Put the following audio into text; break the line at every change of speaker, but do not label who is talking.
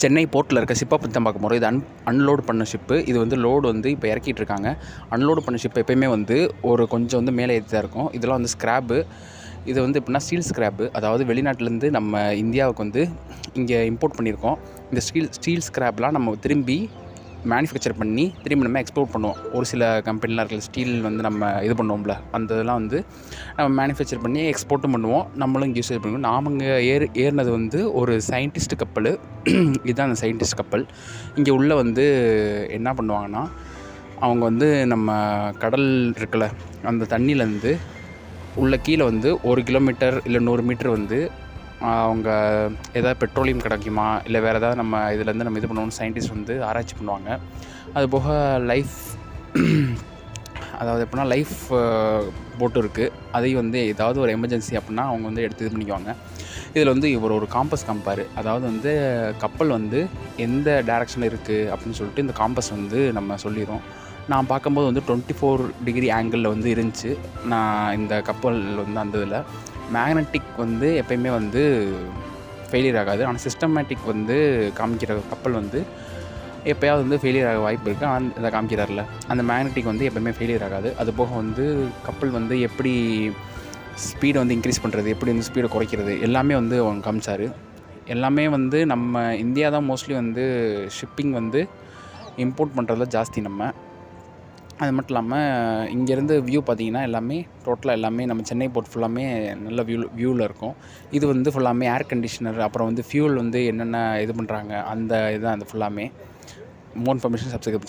சென்னை போர்ட்டில் இருக்க ஷிப்பை பற்றி தான் பார்க்க போகிறோம். இது அன்லோட் பண்ண ஷிப்பு. இது வந்து லோடு வந்து இப்போ இறக்கிட்டு இருக்காங்க. அன்லோடு பண்ண ஷிப் எப்பயுமே வந்து ஒரு கொஞ்சம் வந்து மேலே ஏற்றி தான் இருக்கும். இதெல்லாம் வந்து ஸ்க்ராப்பு. இது வந்து எப்படின்னா ஸ்டீல் ஸ்க்ராப்பு. அதாவது வெளிநாட்டிலேருந்து நம்ம இந்தியாவுக்கு வந்து இங்கே இம்போர்ட் பண்ணியிருக்கோம். இந்த ஸ்டீல் ஸ்க்ராப்லாம் நம்ம திரும்பி மேனுஃபேக்சர் பண்ணி திரும்பி நம்ம எக்ஸ்போர்ட் பண்ணுவோம். ஒரு சில கம்பெனிலாம் இருக்கிற ஸ்டீல் வந்து நம்ம இது பண்ணுவோம்ல, அந்த இதெல்லாம் வந்து நம்ம மேனுஃபேக்சர் பண்ணி எக்ஸ்போர்ட்டும் பண்ணுவோம். நம்மளும் இங்கே யூஸ் பண்ணுவோம். நாம் இங்கே ஏறினது வந்து ஒரு சயின்டிஸ்ட் கப்பல். இதுதான் அந்த சயின்டிஸ்ட் கப்பல். இங்கே உள்ள வந்து என்ன பண்ணுவாங்கன்னா, அவங்க வந்து நம்ம கடல் இருக்குல்ல, அந்த தண்ணியிலேருந்து உள்ள கீழே வந்து 1 கிலோமீட்டர் இல்லை 100 மீட்டர் வந்து அவங்க ஏதாவது பெட்ரோலியம் கிடைக்குமா, இல்லை வேறு ஏதாவது நம்ம இதுலேருந்து நம்ம இது பண்ணுவோம்னு சயின்டிஸ்ட் வந்து ஆராய்ச்சி பண்ணுவாங்க. அதுபோக அதாவது எப்படின்னா லைஃப் போட்டும் இருக்குது. அதையும் வந்து ஏதாவது ஒரு எமர்ஜென்சி அப்படின்னா அவங்க வந்து எடுத்து இது பண்ணிக்குவாங்க. இதில் வந்து இவர் ஒரு காம்பஸ் காமிப்பார். அதாவது வந்து கப்பல் வந்து எந்த டைரக்ஷனில் இருக்குது அப்படின்னு சொல்லிட்டு இந்த காம்பஸ் வந்து நம்ம சொல்லிடும். நான் பார்க்கும்போது வந்து 24 டிகிரி ஆங்கிளில் வந்து இருந்துச்சு. நான் இந்த கப்பல் வந்து அந்த இதில் மேக்னெட்டிக் வந்து எப்பயுமே வந்து ஃபெயிலியர் ஆகாது. ஆனால் சிஸ்டமேட்டிக் வந்து காமிக்கிற கப்பல் வந்து எப்போயாவது வந்து ஃபெயிலியர் ஆக வாய்ப்பு இருக்குது. ஆனால் இதை காமிக்கிறார்ல, அந்த மேக்னெட்டிக் வந்து எப்போயுமே ஃபெயிலியர் ஆகாது. அதுபோக வந்து கப்பல் வந்து எப்படி ஸ்பீடை வந்து இன்க்ரீஸ் பண்ணுறது, எப்படி வந்து ஸ்பீடை குறைக்கிறது எல்லாமே வந்து அவங்க காமிச்சார். எல்லாமே வந்து நம்ம இந்தியா தான் மோஸ்ட்லி வந்து ஷிப்பிங் வந்து இம்போர்ட் பண்ணுறதுல ஜாஸ்தி நம்ம. அது மட்டும் இல்லாமல் இங்கேருந்து வியூ பார்த்திங்கன்னா எல்லாமே டோட்டலாக எல்லாமே நம்ம சென்னை போர்ட் ஃபுல்லாமே நல்ல வியூவில் இருக்கும். இது வந்து ஃபுல்லாமே ஏர் கண்டிஷனர், அப்புறம் வந்து ஃபியூல் வந்து என்னென்ன இது பண்ணுறாங்க அந்த இதுதான் அது ஃபுல்லாமே. More information subscribe